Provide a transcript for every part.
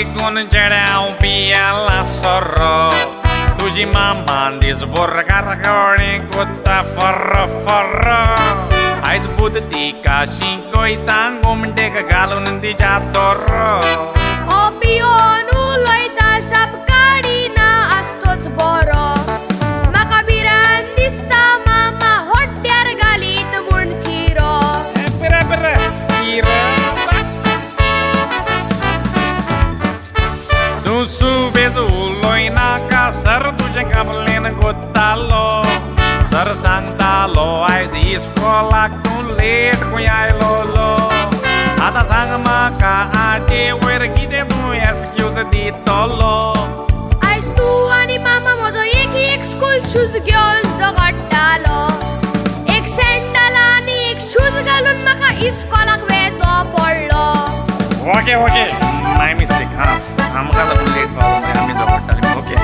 देखून चढ्याव पियाला सोरो तुझी मामा दिस बोरकार कोणी कोता फर्र फर्र आयज बुद्धी काशी कोयता गोमटेक घालून तिच्या तोर ओ पियोन उलयता चाप काडीना असतोच बरो म्हाका भिरांत दिसता मामा होड्ड्यार घालीत म्हूण चिरो बरे बरे तू सुबेज उलोयना का सर तुझे काबलेन गोत्तालो सर सांगतालो आयज इस्कोलाक तू लेट खंय आयलो आता सांग म्हाका आजे वयर कितें तूं एक्सक्यूज दितलो आयज तूं आनी मामा म्हजो एक स्कूल शूज घेवन झगडटालो एक सँडल आनी एक शूज घालून म्हाका इस्कोलाक वेचो पडलो ओके ओके माय मिस्टेक हां आमकां लागून लेट पावूंक जाय आमी झगडटालीं ओके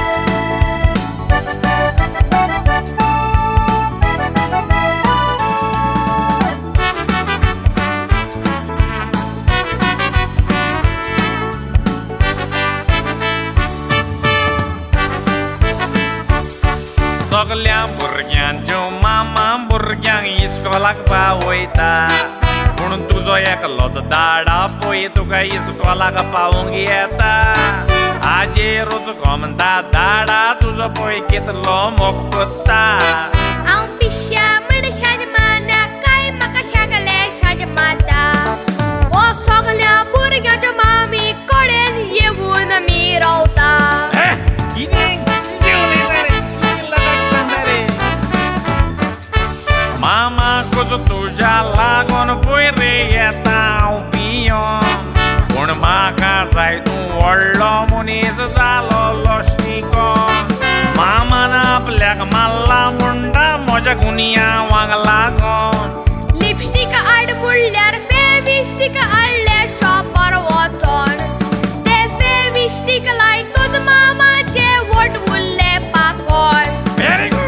सगल्या भुरग्यांच्यो मामा भुरग्यांक इस्कोलाक पावयता पूण तुजो एकलोच दाडा पळय तुका इस्कोलाक पावूंक येता आजे रोज घोमता दाडा तुजो पळय कितलो मोग कोत्ता हांव पिश्या म्हण शाज माना काय म्हाका शागले शाज माता ओ सगल्या भुरग्यांच्या मामी कडेन येवून मी रावता मामा कुछ तुझ्या लागून पळय रे येता हांव पियोन पूण म्हाका जाय तूं व्हडलो मनीस जालो शिकोन मामान आपल्याक मारला म्हणटा म्हज्या गुन्या वांग लागून लिपस्टिक आड म्हणल्यार फेविस्टिक हाडले शॉपार वचोन ते फेविस्टिक लायतूच मामाचे वोट उरले पाकोन व्हेरी गुड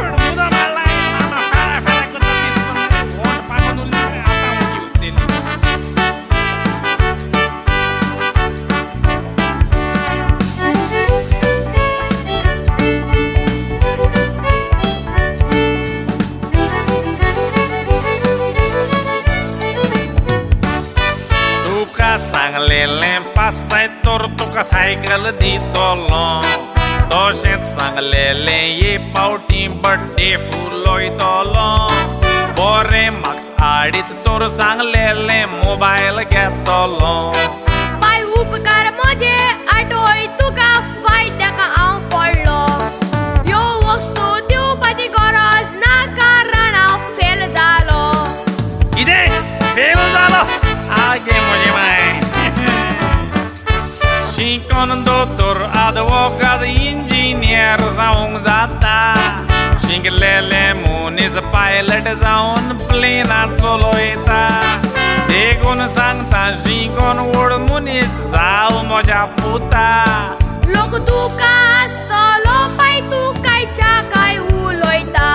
सांगलेलें पासाय तर तुका सायकल दितलो तशेंच सांगलेलें ये पावटी बड्डे फुलोयतलो बरे मार्क्स हाडीत तर सांगलेलें मोबायल घेतलो पाय उपकार म्हजे आठोय तुका फायद्याक हांव पडलो ह्यो वस्तू दिवपाची गरज ना कारण हांव फेल जालो कितें फेल जालो आगे म्हजे माय शिकोन दोतोर advocate इंजिनियर जावंक जाता शिकलेले मनीस पायलट जावन प्लेनार चलयता देखून सांगता शिकोन व्हड मनीस जाव म्हज्या पुता लोक तुका आसतलो पाय तूं कांयच्या काय उलयता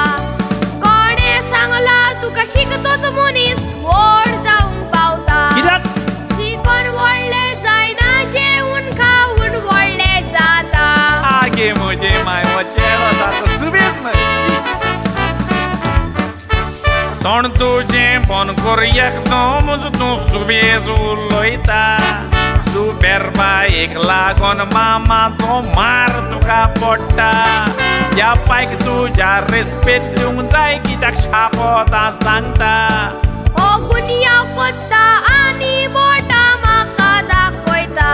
कोणे सांगला तुका शिकतोच मनीस व्हड जावंक पावता शिकोन व्हडले जायना जेवून खावून व्हडले जाता आगे म्हजे माय चेडो सारको सुबेज तोंड तुजें बंद कर एकदम तूं सुबेज उलयता सुबेर बायेक लागून मामाचो मार तुका पडटा ह्या पायक तुज्या रेस्पेद दिवंक जाय कित्याक शापोता सांगता ओ गुन्या कोत्ता आनी बोटा म्हाका दाखयता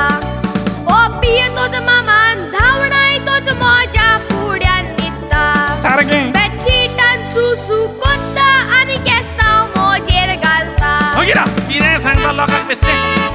ओ पिये तोच मामान धावणाय तोच म्हज्या फुड्यान न्हिदता सारकें बेडशीटान सुसू कोत्ता आनी केस्तांव म्हजेर घालता कितें सांगता लोकांक बेश्टें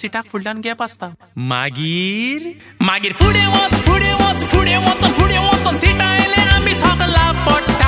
सिटाक फुडल्यान गॅप आसता. मागीर फुडें वच सिटा आयले आमी सगळा पडटा.